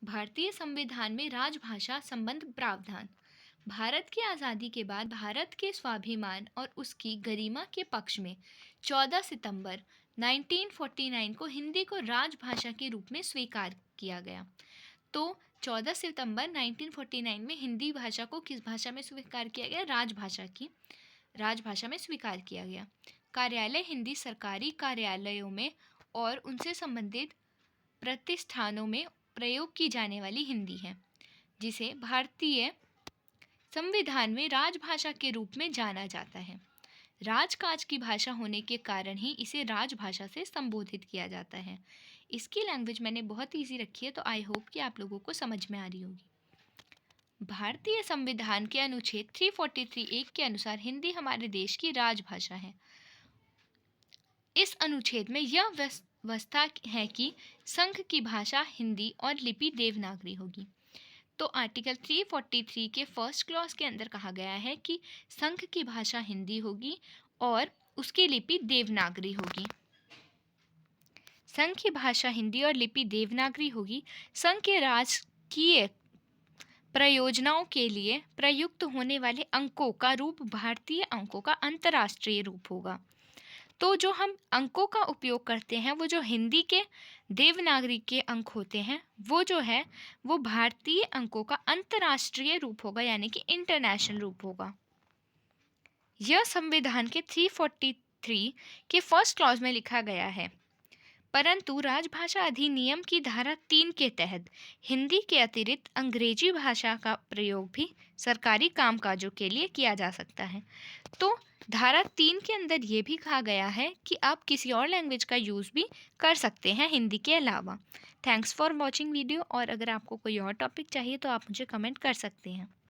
भारतीय संविधान में राजभाषा संबंध प्रावधान। भारत की आज़ादी के बाद भारत के स्वाभिमान और उसकी गरिमा के पक्ष में 14 सितंबर 1949 को हिंदी को राजभाषा के रूप में स्वीकार किया गया। तो 14 सितंबर 1949 में हिंदी भाषा को किस भाषा में स्वीकार किया गया? राजभाषा में स्वीकार किया गया। कार्यालय हिंदी सरकारी कार्यालयों में और उनसे संबंधित प्रतिष्ठानों में प्रयोग की जाने वाली हिंदी है, जिसे भारतीय संविधान में राजभाषा के रूप में जाना जाता है। राजकाज की भाषा होने के कारण ही इसे राजभाषा से संबोधित किया जाता है। इसकी लैंग्वेज मैंने बहुत ईजी रखी है, तो आई होप कि आप लोगों को समझ में आ रही होगी। भारतीय संविधान के अनुच्छेद 343(1) के अनुसार हिंदी हमारे देश की राजभाषा है। इस अनुच्छेद में यह व्यवस्था है कि संघ की भाषा हिंदी और लिपि देवनागरी होगी। तो आर्टिकल 343 के फर्स्ट क्लॉज के अंदर कहा गया है कि संघ की भाषा हिंदी होगी और उसकी लिपि देवनागरी होगी। संघ की भाषा हिंदी और लिपि देवनागरी होगी। संघ के राजकीय प्रयोजनों के लिए प्रयुक्त होने वाले अंकों का रूप भारतीय अंकों का अंतर्राष्ट्रीय रूप होगा। तो जो हम अंकों का उपयोग करते हैं, वो जो हिंदी के देवनागरी के अंक होते हैं, वो जो है वो भारतीय अंकों का अंतर्राष्ट्रीय रूप होगा, यानी कि इंटरनेशनल रूप होगा। यह संविधान के 343 के फर्स्ट क्लॉज में लिखा गया है, परंतु राजभाषा अधिनियम की धारा 3 के तहत हिंदी के अतिरिक्त अंग्रेजी भाषा का प्रयोग भी सरकारी कामकाजों के लिए किया जा सकता है। तो धारा 3 के अंदर ये भी कहा गया है कि आप किसी और लैंग्वेज का यूज़ भी कर सकते हैं हिंदी के अलावा। थैंक्स फॉर वॉचिंग वीडियो, और अगर आपको कोई और टॉपिक चाहिए तो आप मुझे कमेंट कर सकते हैं।